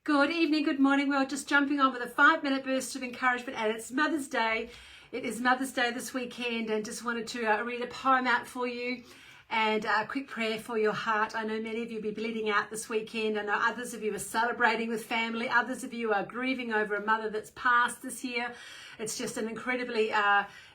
Good evening, good morning. We're just jumping on with a 5-minute burst of encouragement, and it's Mother's Day. It is Mother's Day this weekend, and just wanted to read a poem out for you and a quick prayer for your heart. I know many of you will be bleeding out this weekend. I know others of you are celebrating with family. Others of you are grieving over a mother that's passed this year. It's just an incredibly,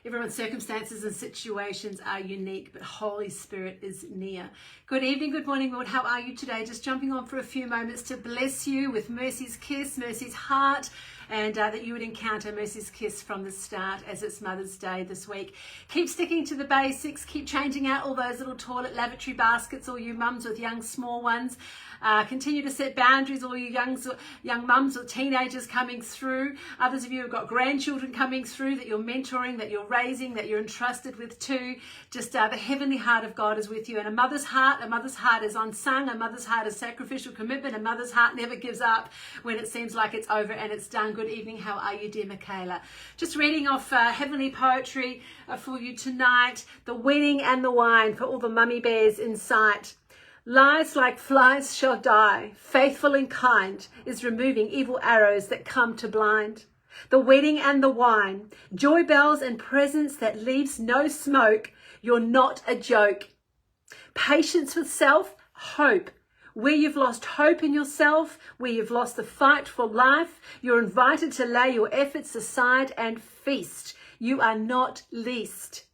everyone's circumstances and situations are unique, but Holy Spirit is near. Good evening, good morning, Lord. How are you today? Just jumping on for a few moments to bless you with Mercy's kiss, Mercy's heart, and that you would encounter Mercy's kiss from the start as it's Mother's Day this week. Keep sticking to the basics. Keep changing out all those little toilet lavatory baskets, all you mums with young small ones. Continue to set boundaries, all you young mums or teenagers coming through. Others of you have got grandchildren coming through that you're mentoring, that you're raising, that you're entrusted with too. Just the heavenly heart of God is with you. And a mother's heart is unsung. A mother's heart is sacrificial commitment. A mother's heart never gives up when it seems like it's over and it's done. Good evening. How are you, dear Michaela? Just reading off heavenly poetry for you tonight. The wedding and the wine for all the mummy bears in sight. Lies like flies shall die, faithful and kind is removing evil arrows that come to blind. The wedding and the wine, joy bells and presents that leaves no smoke, you're not a joke. Patience with self, hope. Where you've lost hope in yourself, where you've lost the fight for life, you're invited to lay your efforts aside and feast. You are not least.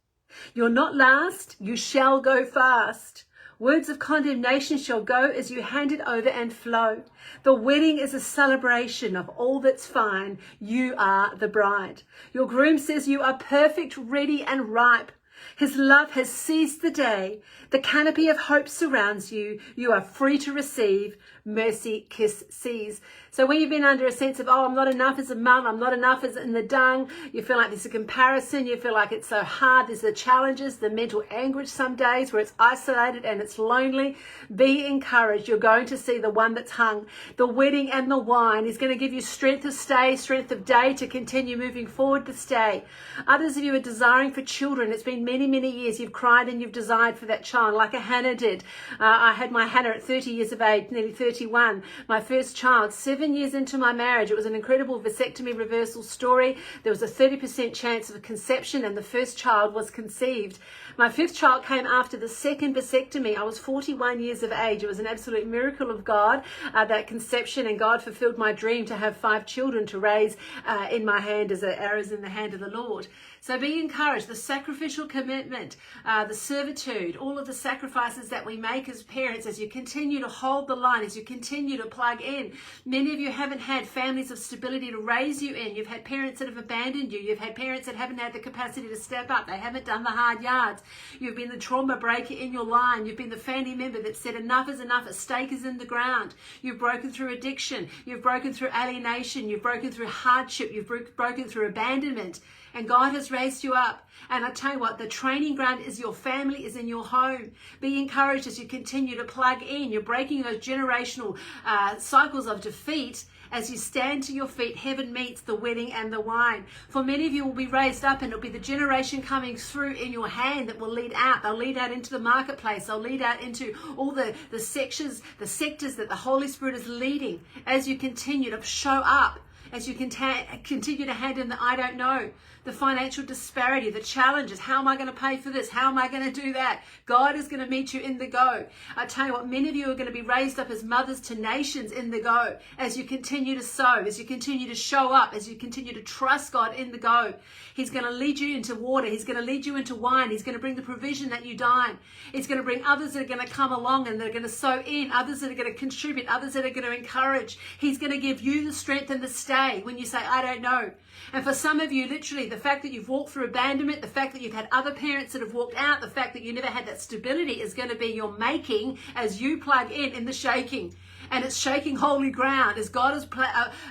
You're not last, you shall go fast. Words of condemnation shall go as you hand it over and flow. The wedding is a celebration of all that's fine. You are the bride. Your groom says you are perfect, ready and ripe. His love has seized the day. The canopy of hope surrounds you. You are free to receive. Mercy kiss sees. So when you've been under a sense of, oh, I'm not enough as a mum, I'm not enough as in the dung, you feel like there's a comparison, you feel like it's so hard, there's the challenges, the mental anguish some days where it's isolated and it's lonely, be encouraged. You're going to see the one that's hung. The wedding and the wine is going to give you strength of stay, strength of day to continue moving forward this day. Others of you are desiring for children. It's been many, many years you've cried and you've desired for that child, like a Hannah did. I had my Hannah at 30 years of age, nearly 31. My first child, 7 years into my marriage. It was an incredible vasectomy reversal story. There was a 30% chance of a conception and the first child was conceived. My fifth child came after the second vasectomy. I was 41 years of age. It was an absolute miracle of God, that conception, and God fulfilled my dream to have 5 children to raise in my hand as arrows in the hand of the Lord. So be encouraged. The sacrificial commitment, the servitude, all of the sacrifices that we make as parents as you continue to hold the line, as you continue to plug in. Many of you haven't had families of stability to raise you in. You've had parents that have abandoned you. You've had parents that haven't had the capacity to step up. They haven't done the hard yards. You've been the trauma breaker in your line. You've been the family member that said enough is enough. A stake is in the ground. You've broken through addiction. You've broken through alienation. You've broken through hardship. You've broken through abandonment. And God has raised you up. And I tell you what, the training ground is your family, is in your home. Be encouraged as you continue to plug in. You're breaking those generational cycles of defeat. As you stand to your feet, heaven meets the wedding and the wine. For many of you will be raised up, and it'll be the generation coming through in your hand that will lead out. They'll lead out into the marketplace. They'll lead out into all the sectors that the Holy Spirit is leading as you continue to show up. As you continue to hand in the I don't know, the financial disparity, the challenges. How am I going to pay for this? How am I going to do that? God is going to meet you in the go. I tell you what, many of you are going to be raised up as mothers to nations in the go. As you continue to sow, as you continue to show up, as you continue to trust God in the go. He's going to lead you into water. He's going to lead you into wine. He's going to bring the provision that you dine. He's going to bring others that are going to come along and they're going to sow in, others that are going to contribute, others that are going to encourage. He's going to give you the strength and the stay when you say, I don't know. And for some of you, literally, the fact that you've walked through abandonment, the fact that you've had other parents that have walked out, the fact that you never had that stability is going to be your making as you plug in the shaking. And it's shaking holy ground as God has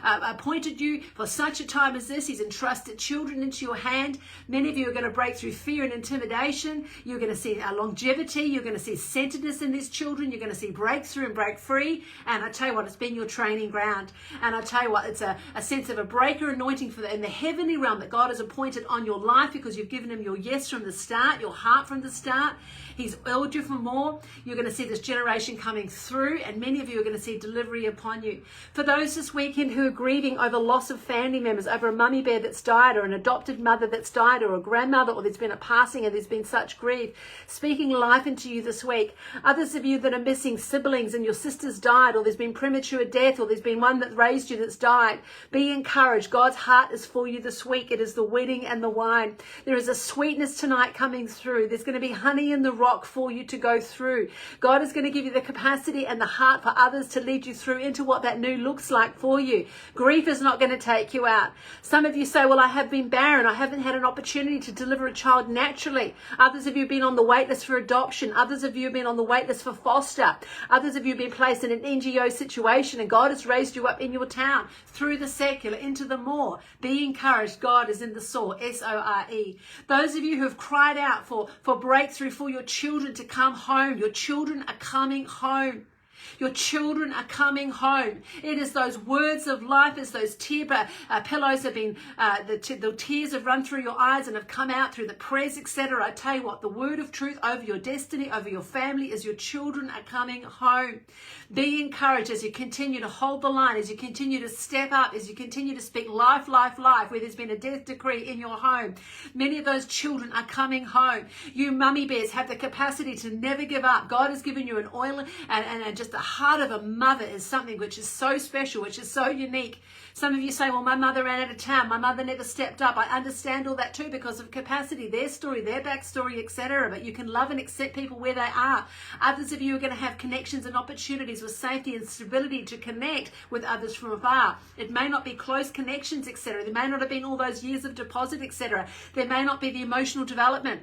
appointed you for such a time as this. He's entrusted children into your hand. Many of you are going to break through fear and intimidation. You're going to see longevity. You're going to see centeredness in these children. You're going to see breakthrough and break free. And I tell you what, it's been your training ground. And I tell you what, it's a sense of a breaker anointing in the heavenly realm that God has appointed on your life because you've given him your yes from the start, your heart from the start. He's oiled you for more. You're going to see this generation coming through, and many of you are going to see see delivery upon you. For those this weekend who are grieving over loss of family members, over a mummy bear that's died, or an adopted mother that's died, or a grandmother, or there's been a passing and there's been such grief, speaking life into you this week. Others of you that are missing siblings and your sister's died, or there's been premature death, or there's been one that raised you that's died. Be encouraged. God's heart is for you this week. It is the wedding and the wine. There is a sweetness tonight coming through. There's going to be honey in the rock for you to go through. God is going to give you the capacity and the heart for others to lead you through into what that new looks like for you. Grief is not going to take you out. Some of you say, well, I have been barren. I haven't had an opportunity to deliver a child naturally. Others of you have been on the wait list for adoption. Others of you have been on the wait list for foster. Others of you have been placed in an NGO situation, and God has raised you up in your town through the secular into the more. Be encouraged. God is in the SOAR, S-O-R-E. Those of you who have cried out for breakthrough for your children to come home. Your children are coming home. Your children are coming home. It is those words of life, as those pillows have been, the tears have run through your eyes and have come out through the prayers, etc. I tell you what, the word of truth over your destiny, over your family, is your children are coming home. Be encouraged as you continue to hold the line, as you continue to step up, as you continue to speak life, life, life, where there's been a death decree in your home. Many of those children are coming home. You mummy bears have the capacity to never give up. God has given you an oil and just the heart of a mother is something which is so special, which is so unique. Some of you say, well, my mother ran out of town. My mother never stepped up. I understand all that too because of capacity, their story, their backstory, etc. But you can love and accept people where they are. Others of you are going to have connections and opportunities with safety and stability to connect with others from afar. It may not be close connections, etc. There may not have been all those years of deposit, etc. There may not be the emotional development.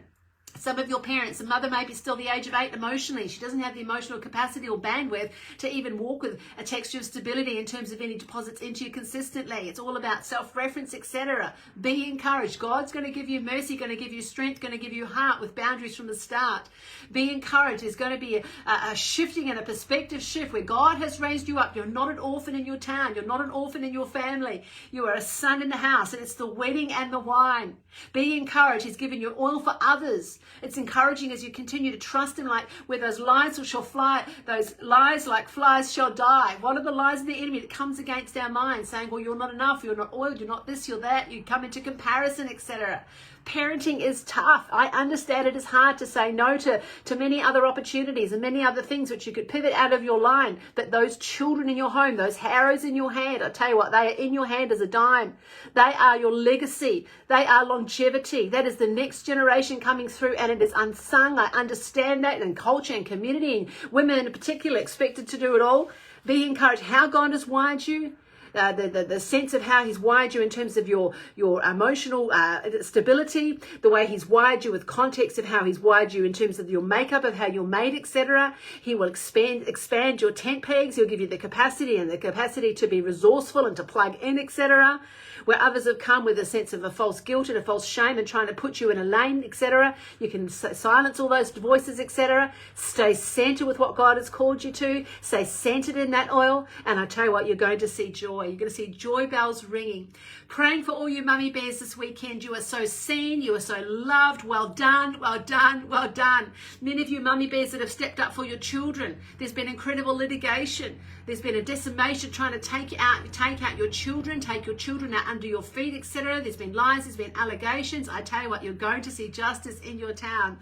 Some of your parents, a mother may be still the age of 8 emotionally. She doesn't have the emotional capacity or bandwidth to even walk with a texture of stability in terms of any deposits into you consistently. It's all about self-reference, etc. Be encouraged. God's going to give you mercy, going to give you strength, going to give you heart with boundaries from the start. Be encouraged. There's going to be a shifting and a perspective shift where God has raised you up. You're not an orphan in your town. You're not an orphan in your family. You are a son in the house, and it's the wedding and the wine. Be encouraged. He's given you oil for others. It's encouraging as you continue to trust him, like where those lies shall fly, those lies like flies shall die. What are the lies of the enemy that comes against our minds, saying, well, you're not enough, you're not oiled, you're not this, you're that, you come into comparison, etc. Parenting is tough. I understand it is hard to say no to many other opportunities and many other things which you could pivot out of your line. But those children in your home, those arrows in your hand, I tell you what, they are in your hand as a dime. They are your legacy. They are longevity. That is the next generation coming through, and it is unsung. I understand that, and culture and community and women in particular expected to do it all. Be encouraged. How God has wired you. The sense of how he's wired you in terms of your emotional stability, the way he's wired you with context of how he's wired you in terms of your makeup, of how you're made, etc. He will expand your tent pegs. He'll give you the capacity to be resourceful and to plug in, etc. Where others have come with a sense of a false guilt and a false shame and trying to put you in a lane, etc. You can silence all those voices, etc. Stay centered with what God has called you to. Stay centered in that oil, and I tell you what, you're going to see joy. You're going to see joy bells ringing. Praying for all you mummy bears this weekend. You are so seen. You are so loved. Well done. Well done. Well done. Many of you mummy bears that have stepped up for your children. There's been incredible litigation. There's been a decimation trying to take out your children, take your children out under your feet, etc. There's been lies. There's been allegations. I tell you what, you're going to see justice in your town.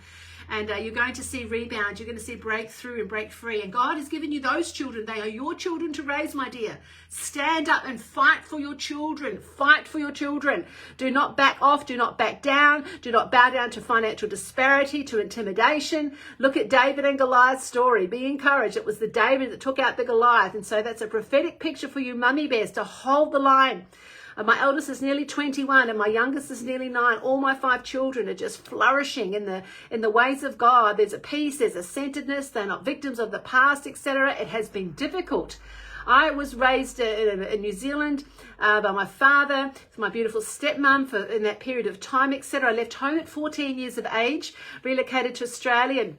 And you're going to see rebound. You're going to see breakthrough and break free. And God has given you those children. They are your children to raise, my dear. Stand up and fight for your children. Fight for your children. Do not back off. Do not back down. Do not bow down to financial disparity, to intimidation. Look at David and Goliath's story. Be encouraged. It was the David that took out the Goliath. And so that's a prophetic picture for you mummy bears to hold the line. My eldest is nearly 21 and my youngest is nearly 9. All my 5 children are just flourishing in the ways of God. There's a peace, there's a centeredness. They're not victims of the past, etc. It has been difficult. I was raised in New Zealand by my father, my beautiful stepmom in that period of time, etc. I left home at 14 years of age, relocated to Australia,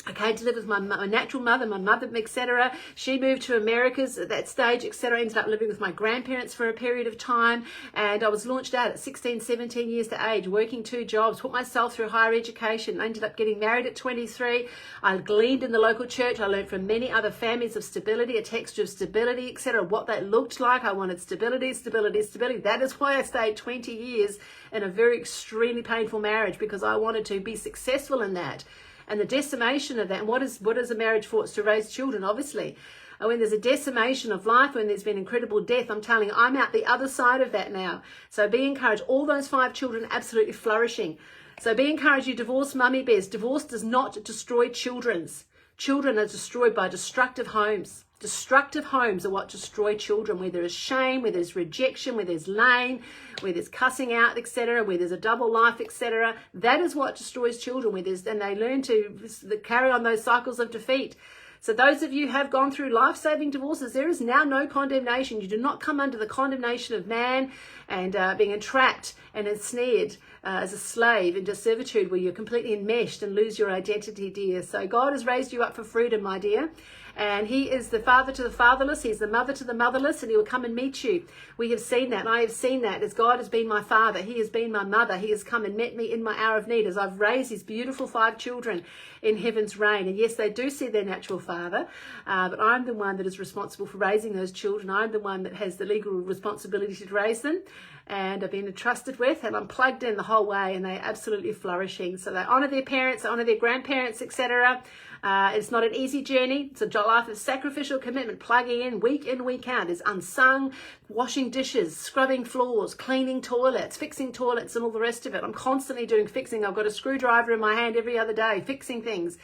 and I came to live with my natural mother, my mother, etc. She moved to Americas at that stage, etc. Ended up living with my grandparents for a period of time. And I was launched out at 16, 17 years of age, working 2 jobs, put myself through higher education. I ended up getting married at 23. I gleaned in the local church. I learned from many other families of stability, a texture of stability, etc. What that looked like. I wanted stability, stability, stability. That is why I stayed 20 years in a very extremely painful marriage, because I wanted to be successful in that. And the decimation of that, and what is a marriage for? It's to raise children, obviously. And when there's a decimation of life, when there's been incredible death, I'm telling you, I'm out the other side of that now. So be encouraged. All those 5 children absolutely flourishing. So be encouraged, you divorced mummy bears. Divorce does not destroy children's. Children are destroyed by destructive homes. Destructive homes are what destroy children, where there is shame, where there's rejection, where there's lying, where there's cussing out, etc., where there's a double life, etc. That is what destroys children, and they learn to carry on those cycles of defeat. So those of you who have gone through life-saving divorces, there is now no condemnation. You do not come under the condemnation of man and being entrapped and ensnared as a slave into servitude, where you're completely enmeshed and lose your identity, dear. So God has raised you up for freedom, my dear. And he is the father to the fatherless. He's the mother to the motherless, and he will come and meet you. We have seen that, and I have seen that, as God has been my father. He has been my mother. He has come and met me in my hour of need, as I've raised these beautiful 5 children in heaven's reign. And yes, they do see their natural father, but I'm the one that is responsible for raising those children. I'm the one that has the legal responsibility to raise them, and I've been entrusted with, and I'm plugged in the whole way, and they're absolutely flourishing. So they honour their parents, they honour their grandparents, etc. It's not an easy journey. It's a life of sacrificial commitment, plugging in, week out. It's unsung, washing dishes, scrubbing floors, cleaning toilets, fixing toilets, and all the rest of it. I'm constantly doing fixing. I've got a screwdriver in my hand every other day, fixing things.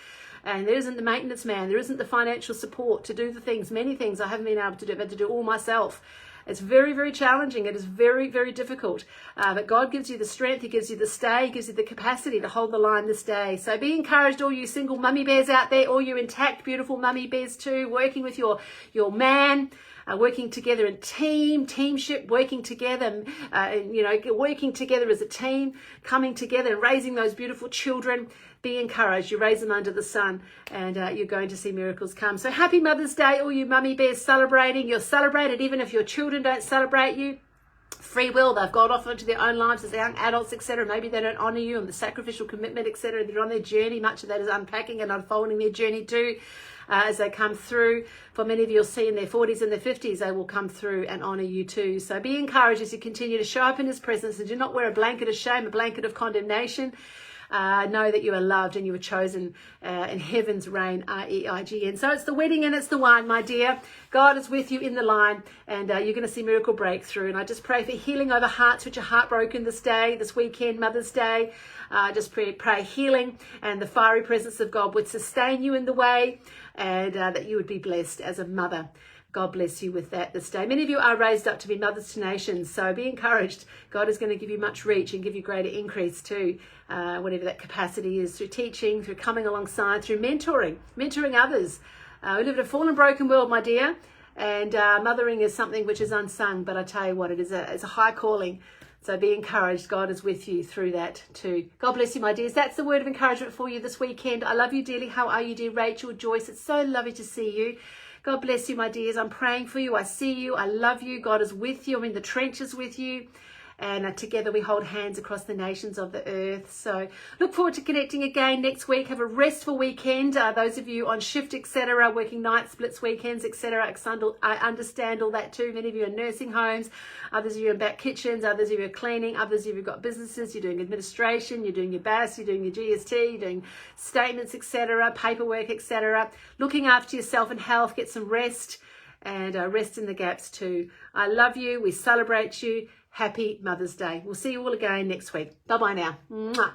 And there isn't the maintenance man, there isn't the financial support to do the things, many things I haven't been able to do, but to do all myself. It's very, very challenging. It is very, very difficult. But God gives you the strength. He gives you the stay. He gives you the capacity to hold the line this day. So be encouraged, all you single mummy bears out there, all you intact, beautiful mummy bears too, working with your man, working together in teamship, working together, working together as a team, coming together and raising those beautiful children. Be encouraged. You raise them under the sun, and you're going to see miracles come. So happy Mother's Day, all you mummy bears celebrating. You're celebrated even if your children don't celebrate you. Free will, they've got off into their own lives as young adults, etc. Maybe they don't honour you on the sacrificial commitment, etc. They're on their journey. Much of that is unpacking and unfolding their journey too. As they come through, for many of you, you'll see in their 40s and their 50s, they will come through and honour you too. So be encouraged as you continue to show up in his presence, and do not wear a blanket of shame, a blanket of condemnation. Know that you are loved and you were chosen in heaven's reign, REIGN. So it's the wedding and it's the wine, my dear. God is with you in the line, and you're going to see miracle breakthrough. And I just pray for healing over hearts which are heartbroken this day, this weekend, Mother's Day. Just pray healing, and the fiery presence of God would sustain you in the way, and that you would be blessed as a mother. God bless you with that this day. Many of you are raised up to be mothers to nations, so be encouraged. God is going to give you much reach and give you greater increase too, whatever that capacity is, through teaching, through coming alongside, through mentoring others. We live in a fallen, broken world, my dear, and mothering is something which is unsung, but I tell you what, it's a high calling. So be encouraged. God is with you through that too. God bless you, my dears. That's the word of encouragement for you this weekend. I love you dearly. How are you, dear Rachel, Joyce? It's so lovely to see you. God bless you, my dears. I'm praying for you. I see you. I love you. God is with you. I'm in the trenches with you. And together we hold hands across the nations of the earth. So look forward to connecting again next week. Have a restful weekend. Those of you on shift, etc., working night splits, weekends, etc. I understand all that too. Many of you are nursing homes. Others of you are in back kitchens. Others of you are cleaning. Others of you have got businesses. You're doing administration. You're doing your BAS. You're doing your GST. You're doing statements, etc., paperwork, etc. Looking after yourself and health. Get some rest, and rest in the gaps too. I love you. We celebrate you. Happy Mother's Day. We'll see you all again next week. Bye-bye now. Mwah.